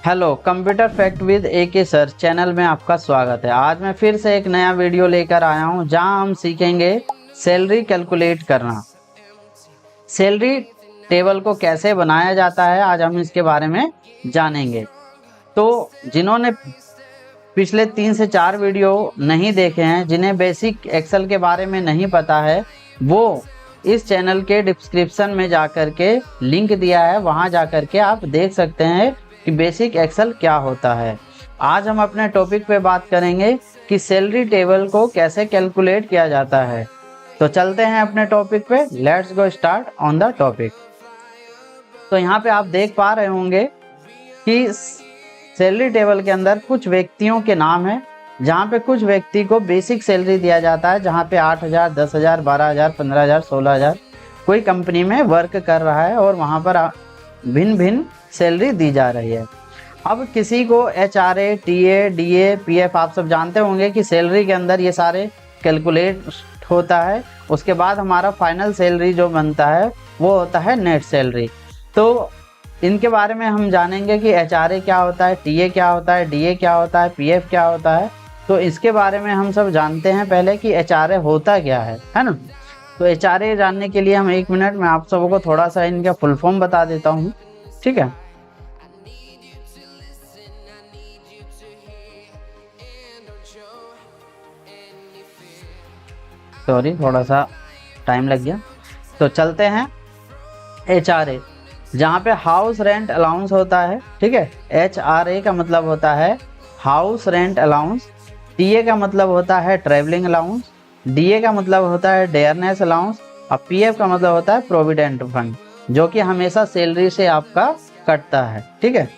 Hello, computer fact with AK sir channel में आपका स्वागत है। आज मैं फिर से एक नया वीडियो लेकर आया हूं जहां हम सीखेंगे सैलरी कैलकुलेट करना। सैलरी टेबल को कैसे बनाया जाता है आज हम इसके बारे में जानेंगे। तो जिन्होंने पिछले 3 से 4 वीडियो नहीं देखे हैं, जिन्हें बेसिक एक्सेल के बारे में नहीं पता है, वो इस चैनल के डिस्क्रिप्शन में जाकर के लिंक दिया है, वहां जाकर के आप देख सकते हैं कि बेसिक एक्सेल क्या होता है। आज हम अपने टॉपिक पे बात करेंगे कि सैलरी टेबल को कैसे कैलकुलेट किया जाता है। तो चलते हैं अपने टॉपिक पे, let's go start on the topic. तो यहाँ पे आप देख पा रहे होंगे कि सैलरी टेबल के अंदर कुछ व्यक्तियों के नाम है, जहाँ पे कुछ व्यक्ति को बेसिक सैलरी दिया जाता है, जहाँ पे 8,000, 10,000, 12,000, 15,000, 16,000 कोई कंपनी में वर्क कर रहा है और वहाँ पर भिन्न भिन्न सैलरी दी जा रही है। अब किसी को HRA, TA, DA, PF आप सब जानते होंगे कि सैलरी के अंदर ये सारे कैलकुलेट होता है। उसके बाद हमारा फाइनल सैलरी जो बनता है वो होता है नेट सैलरी। तो इनके बारे में हम जानेंगे कि HRA क्या होता है, TA क्या होता है, DA क्या होता है, PF क्या होता है। तो इसके बारे में हम सब जानते हैं पहले कि HRA होता क्या है ना। तो HRA जानने के लिए हम 1 मिनट में आप सबों को थोड़ा सा इनका फुल फॉर्म बता देता हूँ, ठीक है। सॉरी, थोड़ा सा टाइम लग गया। तो चलते हैं HRA, जहाँ पे हाउस रेंट अलाउंस होता है, ठीक है। HRA का मतलब होता है हाउस रेंट अलाउंस, TA का मतलब होता है ट्रैवलिंग अलाउंस, DA का मतलब होता है डेयरनेस अलाउंस और PF का मतलब होता है प्रोविडेंट फंड, जो कि हमेशा सैलरी से आपका कटता है, ठीक है।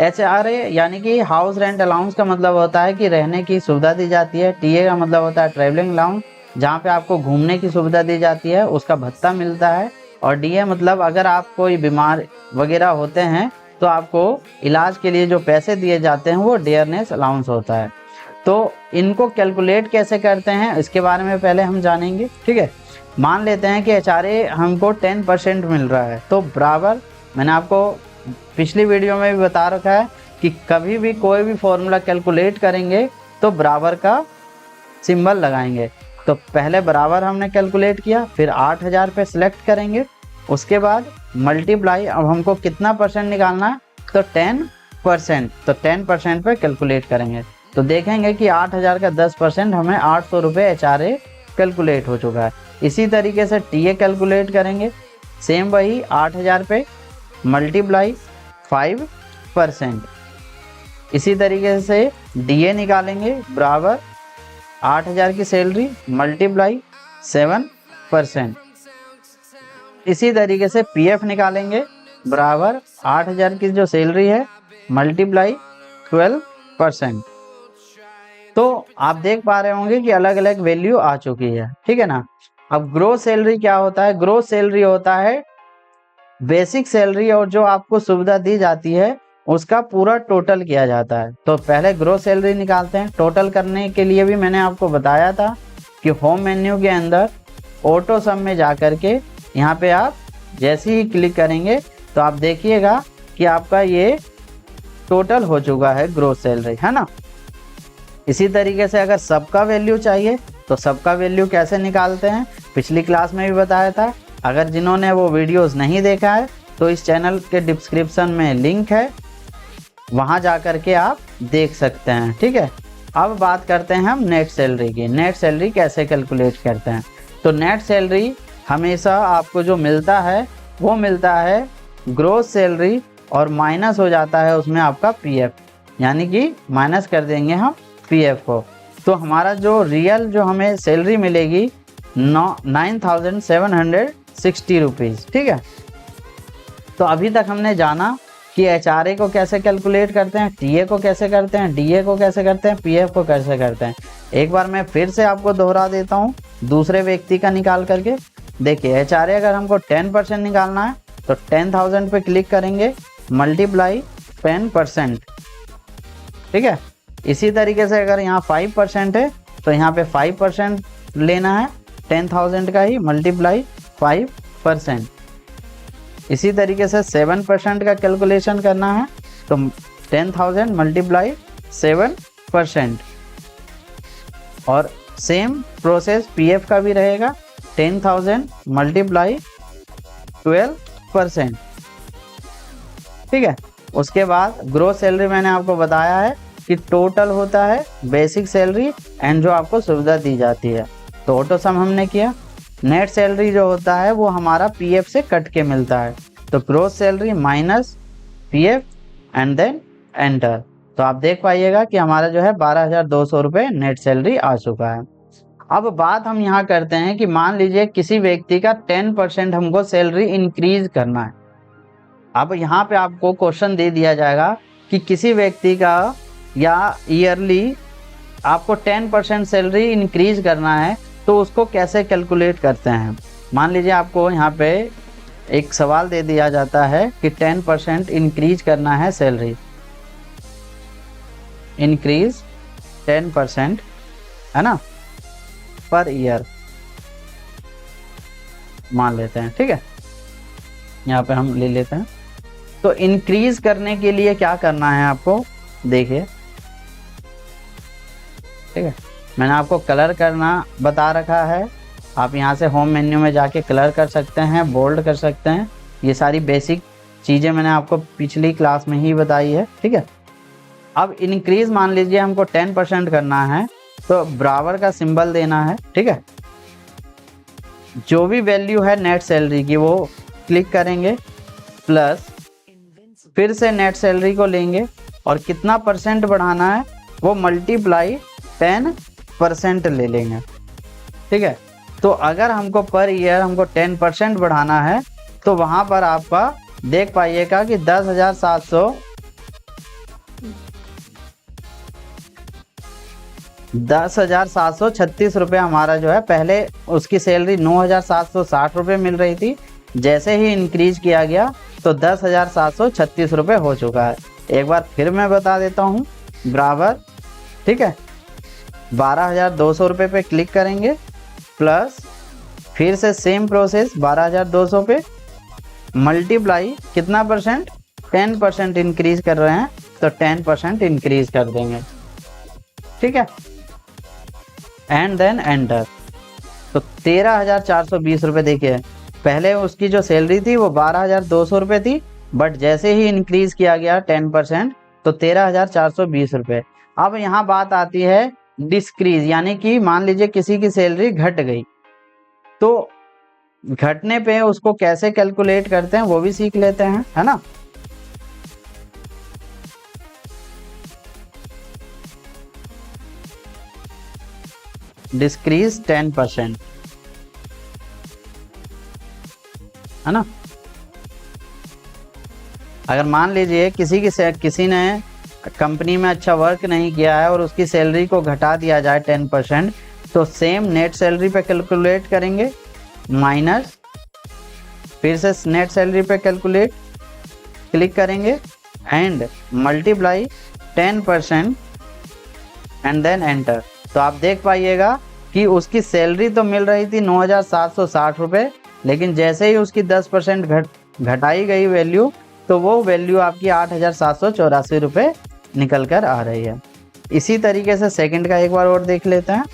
HRA यानी कि हाउस रेंट अलाउंस का मतलब होता है कि रहने की सुविधा दी जाती है। TA का मतलब होता है ट्रैवलिंग अलाउंस, जहाँ पे आपको घूमने की सुविधा दी जाती है, उसका भत्ता मिलता है। और DA मतलब अगर आप कोई बीमार वगैरह होते हैं तो आपको इलाज के लिए जो पैसे दिए जाते हैं वो डेयरनेस अलाउंस होता है। तो इनको कैलकुलेट कैसे करते हैं इसके बारे में पहले हम जानेंगे, ठीक है। मान लेते हैं कि HRA हमको 10% मिल रहा है, तो बराबर, मैंने आपको पिछली वीडियो में भी बता रखा है कि कभी भी कोई भी फॉर्मूला कैलकुलेट करेंगे तो बराबर का सिंबल लगाएंगे। तो पहले बराबर हमने कैलकुलेट किया, फिर 8,000 पे सिलेक्ट करेंगे, उसके बाद मल्टीप्लाई, अब हमको कितना परसेंट निकालना है तो 10%, तो 10% पे कैलकुलेट करेंगे। तो देखेंगे कि 8,000 का 10% हमें 800 रुपये HRA कैलकुलेट हो चुका है। इसी तरीके से TA कैलकुलेट करेंगे, सेम वही 8,000 पे मल्टीप्लाई 5%। इसी तरीके से DA निकालेंगे, बराबर 8,000 की सैलरी मल्टीप्लाई 7%। इसी तरीके से PF निकालेंगे, बराबर 8,000 की जो सैलरी है मल्टीप्लाई 12%। तो आप देख पा रहे होंगे कि अलग अलग वैल्यू आ चुकी है, ठीक है ना। अब ग्रोस सैलरी क्या होता है? ग्रोस सैलरी होता है बेसिक सैलरी और जो आपको सुविधा दी जाती है उसका पूरा टोटल किया जाता है। तो पहले ग्रोस सैलरी निकालते हैं। टोटल करने के लिए भी मैंने आपको बताया था कि होम मेन्यू के अंदर ऑटो सम में जा कर के यहाँ पे आप जैसे ही क्लिक करेंगे तो आप देखिएगा कि आपका ये टोटल हो चुका है ग्रोस सैलरी, है ना। इसी तरीके से अगर सबका वैल्यू चाहिए तो सबका वैल्यू कैसे निकालते हैं पिछली क्लास में भी बताया था। अगर जिन्होंने वो वीडियोस नहीं देखा है तो इस चैनल के डिस्क्रिप्शन में लिंक है, वहां जा कर के आप देख सकते हैं, ठीक है। अब बात करते हैं हम नेट सैलरी की। नेट सैलरी कैसे कैलकुलेट करते हैं? तो नेट सैलरी हमेशा आपको जो मिलता है वो मिलता है ग्रोस सैलरी और माइनस हो जाता है उसमें आपका PF, यानी कि माइनस कर देंगे हम PF को। तो हमारा जो रियल जो हमें सैलरी मिलेगी 9,760 रुपीज़, ठीक है। तो अभी तक हमने जाना कि HRA को कैसे कैलकुलेट करते हैं, TA को कैसे करते हैं, DA को कैसे करते हैं, PF को कैसे करते हैं। एक बार मैं फिर से आपको दोहरा देता हूँ दूसरे व्यक्ति का निकाल करके। देखिए HRA अगर हमको 10% निकालना है तो 10,000 पे क्लिक करेंगे, मल्टीप्लाई 10%, ठीक है। इसी तरीके से अगर यहाँ 5% है तो यहाँ पे 5% लेना है 10,000 का ही, मल्टीप्लाई 5%। इसी तरीके से 7% का कैलकुलेशन करना है तो 10,000 मल्टीप्लाई 7%। और सेम प्रोसेस पीएफ का भी रहेगा, 10,000 मल्टीप्लाई 12%। ठीक है। उसके बाद ग्रोस सैलरी मैंने आपको बताया है कि टोटल होता है बेसिक सैलरी एंड जो आपको सुविधा दी जाती है। तो ऑटो सम हमने किया। नेट सैलरी जो होता है वो हमारा पीएफ से कट के मिलता है, तो gross salary minus PF and then enter. तो आप देख पाइएगा कि हमारा जो है 12,200 रुपये नेट सैलरी आ चुका है। अब बात हम यहाँ करते हैं कि मान लीजिए किसी व्यक्ति का 10% हमको सैलरी इंक्रीज करना है। अब यहाँ पे आपको क्वेश्चन दे दिया जाएगा कि किसी व्यक्ति का या ईयरली आपको 10% सैलरी इंक्रीज करना है, तो उसको कैसे कैलकुलेट करते हैं। मान लीजिए आपको यहाँ पे एक सवाल दे दिया जाता है कि 10% इंक्रीज करना है सैलरी, इंक्रीज 10% है ना पर ईयर मान लेते हैं। ठीक है, यहाँ पे हम ले लेते हैं। तो इंक्रीज करने के लिए क्या करना है आपको, देखिए। ठीक है, मैंने आपको कलर करना बता रखा है। आप यहाँ से होम मेन्यू में जाके कलर कर सकते हैं, बोल्ड कर सकते हैं। ये सारी बेसिक चीज़ें मैंने आपको पिछली क्लास में ही बताई है। ठीक है, अब इंक्रीज मान लीजिए हमको 10% करना है, तो बराबर का सिंबल देना है। ठीक है, जो भी वैल्यू है नेट सैलरी की वो क्लिक करेंगे, प्लस फिर से नेट सैलरी को लेंगे और कितना परसेंट बढ़ाना है वो मल्टीप्लाई 10% ले लेंगे। ठीक है, तो अगर हमको पर ईयर हमको 10% बढ़ाना है, तो वहाँ पर आपका देख पाइएगा कि 10,736 रुपये हमारा जो है, पहले उसकी सैलरी 9,760 रुपये मिल रही थी। जैसे ही इंक्रीज किया गया तो 10,736 रुपये हो चुका है। एक बार फिर मैं बता देता हूँ, बराबर। ठीक है, 12,200 रुपये पे क्लिक करेंगे, प्लस फिर से सेम प्रोसेस 12,200 पे मल्टीप्लाई कितना परसेंट, 10% इंक्रीज कर रहे हैं तो 10% इंक्रीज कर देंगे। ठीक है, एंड देन एंटर। तो 13,420 रुपये, देखिए पहले उसकी जो सैलरी थी वो 12,200 रुपये थी, बट जैसे ही इंक्रीज किया गया 10% तो 13,420 रुपये। अब यहाँ बात आती है डिस्क्रीज, यानी कि मान लीजिए किसी की सैलरी घट गई, तो घटने पे उसको कैसे कैलकुलेट करते हैं वो भी सीख लेते हैं, है ना। डिस्क्रीज 10%, है ना। अगर मान लीजिए किसी ने कंपनी में अच्छा वर्क नहीं किया है और उसकी सैलरी को घटा दिया जाए 10%, तो सेम नेट सैलरी पे कैलकुलेट करेंगे, माइनस फिर से नेट सैलरी पे कैलकुलेट क्लिक करेंगे and multiply 10% and then enter. तो आप देख पाइएगा कि उसकी सैलरी तो मिल रही थी 9,760 रुपये, लेकिन जैसे ही उसकी 10% घटाई गई वैल्यू, तो वो वैल्यू आपकी 8,784 रुपये निकल कर आ रही है। इसी तरीके से सेकंड का एक बार और देख लेते हैं।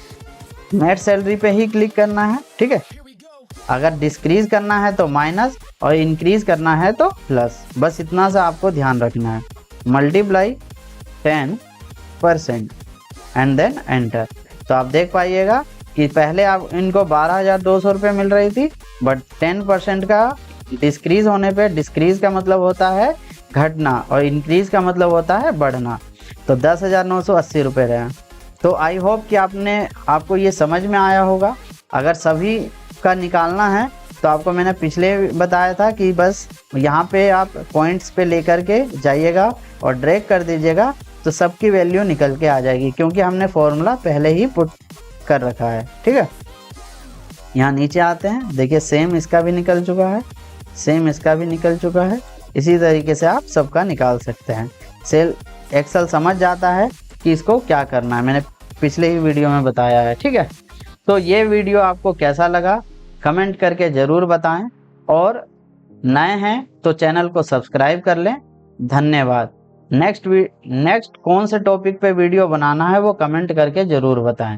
नेट सैलरी पे ही क्लिक करना है। ठीक है, अगर डिस्क्रीज करना है तो माइनस और इंक्रीज करना है तो प्लस, बस इतना सा आपको ध्यान रखना है। Multiply 10% and then enter. तो आप देख पाइएगा कि पहले आप इनको 12,200 रुपये मिल रही थी, बट 10% का डिस्क्रीज होने पे, डिस्क्रीज का मतलब होता है घटना और इंक्रीज का मतलब होता है बढ़ना, तो 10,980 रुपये रहे। तो आई होप कि आपको ये समझ में आया होगा। अगर सभी का निकालना है तो आपको मैंने पिछले बताया था कि बस यहाँ पे आप पॉइंट्स पे लेकर के जाइएगा और ड्रैग कर दीजिएगा, तो सबकी वैल्यू निकल के आ जाएगी, क्योंकि हमने फॉर्मूला पहले ही पुट कर रखा है। ठीक है, यहाँ नीचे आते हैं, देखिए सेम इसका भी निकल चुका है, सेम इसका भी निकल चुका है। इसी तरीके से आप सबका निकाल सकते हैं। एक्सेल समझ जाता है कि इसको क्या करना है, मैंने पिछले ही वीडियो में बताया है। ठीक है, तो ये वीडियो आपको कैसा लगा कमेंट करके ज़रूर बताएं, और नए हैं तो चैनल को सब्सक्राइब कर लें। धन्यवाद। नेक्स्ट कौन से टॉपिक पे वीडियो बनाना है वो कमेंट करके ज़रूर बताएं।